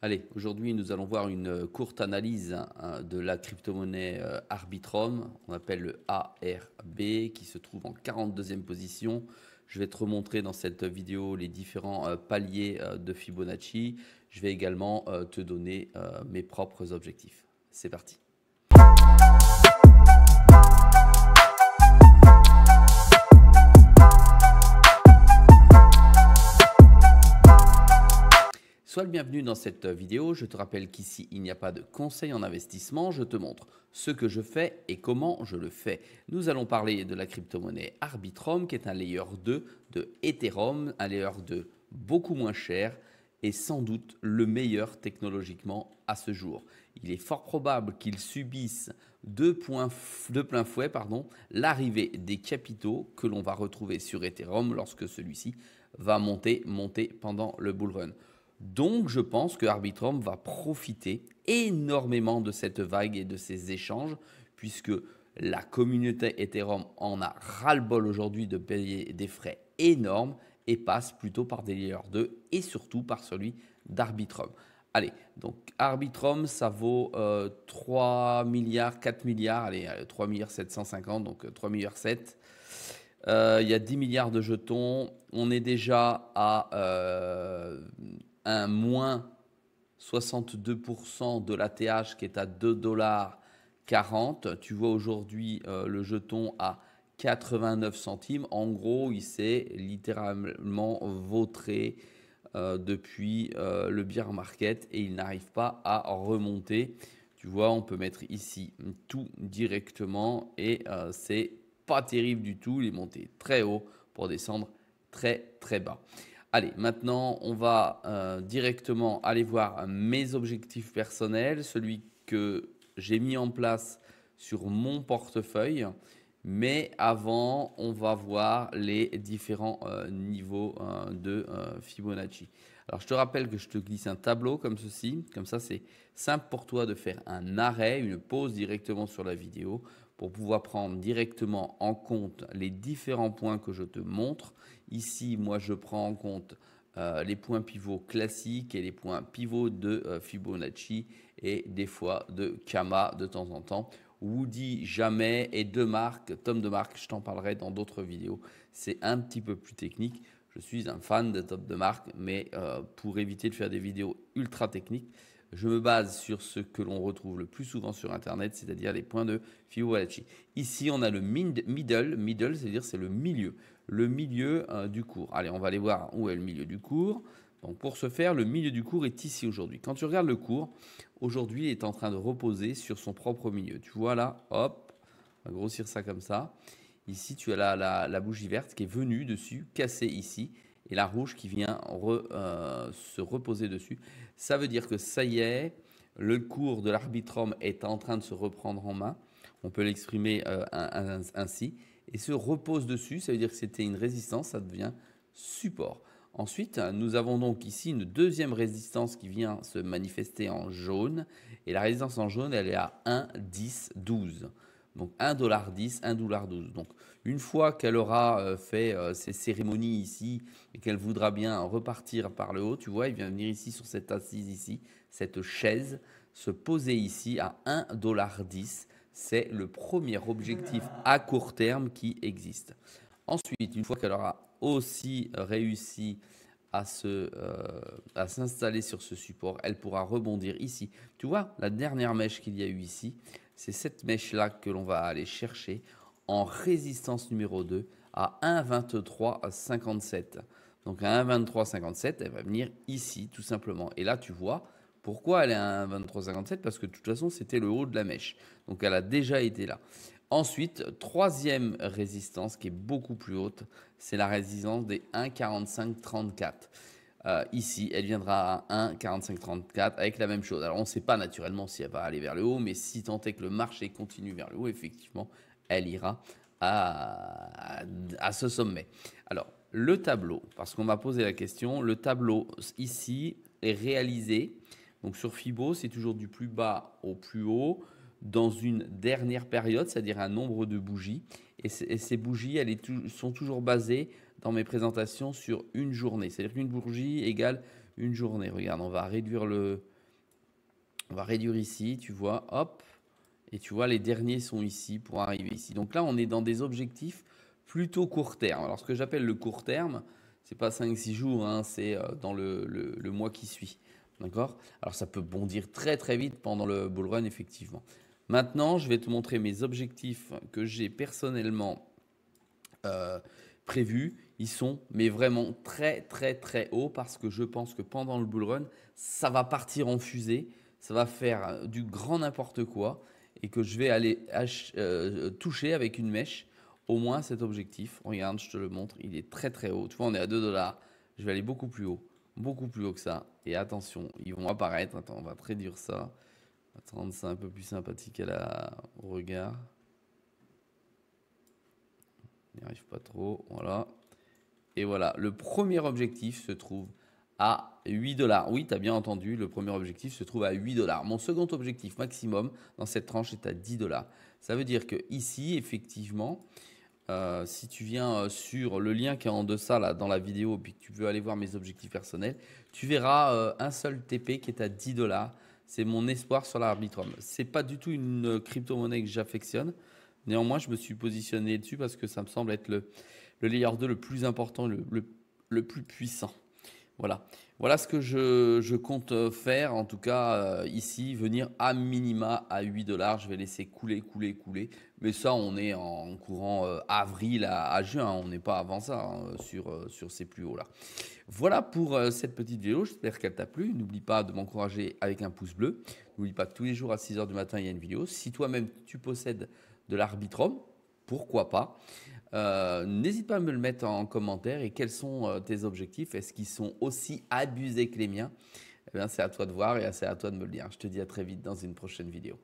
Allez, aujourd'hui, nous allons voir une courte analyse de la crypto-monnaie Arbitrum, on appelle le ARB, qui se trouve en 42e position. Je vais te remontrer dans cette vidéo les différents paliers de Fibonacci. Je vais également te donner mes propres objectifs. C'est parti. Sois le bienvenu dans cette vidéo. Je te rappelle qu'ici, il n'y a pas de conseil en investissement. Je te montre ce que je fais et comment je le fais. Nous allons parler de la crypto-monnaie Arbitrum, qui est un layer 2 de Ethereum, un layer 2 beaucoup moins cher et sans doute le meilleur technologiquement à ce jour. Il est fort probable qu'il subisse de plein fouet l'arrivée des capitaux que l'on va retrouver sur Ethereum lorsque celui-ci va monter pendant le bull run. Donc, je pense que Arbitrum va profiter énormément de cette vague et de ces échanges, puisque la communauté Ethereum en a ras-le-bol aujourd'hui de payer des frais énormes et passe plutôt par des layers 2 et surtout par celui d'Arbitrum. Allez, donc Arbitrum, ça vaut 3 milliards, 4 milliards, allez, 3 milliards 750, donc 3 milliards 7. Il y a 10 milliards de jetons. On est déjà à un moins 62% de l'ATH qui est à 2,40 $. Tu vois aujourd'hui le jeton à 89 centimes. En gros, il s'est littéralement vautré depuis le bear market et il n'arrive pas à remonter. Tu vois, on peut mettre ici tout directement et c'est pas terrible du tout. Il est monté très haut pour descendre très très bas. Allez, maintenant, on va directement aller voir mes objectifs personnels, celui que j'ai mis en place sur mon portefeuille. Mais avant, on va voir les différents niveaux de Fibonacci. Alors, je te rappelle que je te glisse un tableau comme ceci. Comme ça, c'est simple pour toi de faire un arrêt, une pause directement sur la vidéo pour pouvoir prendre directement en compte les différents points que je te montre. Ici, moi, je prends en compte les points pivots classiques et les points pivots de Fibonacci et des fois de Kama de temps en temps. Woody jamais et Tom de Mark, je t'en parlerai dans d'autres vidéos. C'est un petit peu plus technique. Je suis un fan de Tom de Mark, mais pour éviter de faire des vidéos ultra techniques, je me base sur ce que l'on retrouve le plus souvent sur Internet, c'est-à-dire les points de Fibonacci. Ici, on a le middle, c'est-à-dire c'est le milieu du cours. Allez, on va aller voir où est le milieu du cours. Donc pour ce faire, le milieu du cours est ici aujourd'hui. Quand tu regardes le cours, aujourd'hui, il est en train de reposer sur son propre milieu. Tu vois là, hop, on va grossir ça comme ça. Ici, tu as la bougie verte qui est venue dessus, cassée ici, et la rouge qui vient se reposer dessus. Ça veut dire que ça y est, le cours de l'Arbitrum est en train de se reprendre en main. On peut l'exprimer ainsi. Et se repose dessus, ça veut dire que c'était une résistance, ça devient support. Ensuite, nous avons donc ici une deuxième résistance qui vient se manifester en jaune. Et la résistance en jaune, elle est à 1,1012. Donc 1,10 $, 1,12 $. Donc une fois qu'elle aura fait ses cérémonies ici et qu'elle voudra bien repartir par le haut, tu vois, il vient venir ici sur cette assise ici, cette chaise, se poser ici à 1,10 $. C'est le premier objectif à court terme qui existe. Ensuite, une fois qu'elle aura aussi réussi à s'installer sur ce support, elle pourra rebondir ici. Tu vois, la dernière mèche qu'il y a eu ici, c'est cette mèche-là que l'on va aller chercher en résistance numéro 2 à 1,2357. Donc à 1,2357, elle va venir ici tout simplement. Et là, tu vois, pourquoi elle est à 1,2357 ? Parce que de toute façon, c'était le haut de la mèche. Donc elle a déjà été là. Ensuite, troisième résistance qui est beaucoup plus haute, c'est la résistance des 1,4534. Ici, elle viendra à 1,4534 avec la même chose. Alors, on ne sait pas naturellement si elle va aller vers le haut, mais si tant est que le marché continue vers le haut, effectivement, elle ira à ce sommet. Alors, le tableau, parce qu'on m'a posé la question, le tableau ici est réalisé. Donc, sur Fibo, c'est toujours du plus bas au plus haut dans une dernière période, c'est-à-dire un nombre de bougies. Et ces bougies, sont toujours basées dans mes présentations sur une journée. C'est-à-dire qu'une bougie égale une journée. Regarde, on va réduire le On va réduire ici, tu vois, hop. Et tu vois, les derniers sont ici pour arriver ici. Donc là, on est dans des objectifs plutôt court terme. Alors, ce que j'appelle le court terme, c'est pas 5-6 jours, hein, c'est dans le mois qui suit. D'accord? Alors, ça peut bondir très très vite pendant le bull run, effectivement. Maintenant, je vais te montrer mes objectifs que j'ai personnellement prévus. Ils sont mais vraiment très très très hauts parce que je pense que pendant le bull run, ça va partir en fusée. Ça va faire du grand n'importe quoi et que je vais aller toucher avec une mèche au moins cet objectif. Regarde, je te le montre, il est très très haut. Tu vois, on est à 2 $. Je vais aller beaucoup plus haut que ça. Et attention, ils vont apparaître. Attends, on va te réduire ça. On va te rendre ça un peu plus sympathique au regard. On n'y arrive pas trop, voilà. Et voilà, le premier objectif se trouve à 8 $. Oui, tu as bien entendu, le premier objectif se trouve à 8 $. Mon second objectif maximum dans cette tranche est à 10 $. Ça veut dire que ici, effectivement, si tu viens sur le lien qui est en deçà là, dans la vidéo, puis que tu veux aller voir mes objectifs personnels, tu verras un seul TP qui est à 10 $. C'est mon espoir sur l'Arbitrum. Ce n'est pas du tout une crypto-monnaie que j'affectionne. Néanmoins, je me suis positionné dessus parce que ça me semble être le layer 2 le plus important, le plus puissant. Voilà. Voilà ce que je compte faire. En tout cas, ici, venir à minima à 8 $. Je vais laisser couler. Mais ça, on est en courant avril à juin. On n'est pas avant ça hein, sur ces plus hauts là. Voilà pour cette petite vidéo. J'espère qu'elle t'a plu. N'oublie pas de m'encourager avec un pouce bleu. N'oublie pas que tous les jours à 6 h du matin, il y a une vidéo. Si toi-même, tu possèdes de l'Arbitrum, pourquoi pas. N'hésite pas à me le mettre en commentaire et quels sont tes objectifs. Est-ce qu'ils sont aussi abusés que les miens? Eh bien, c'est à toi de voir et c'est à toi de me le dire. Je te dis à très vite dans une prochaine vidéo.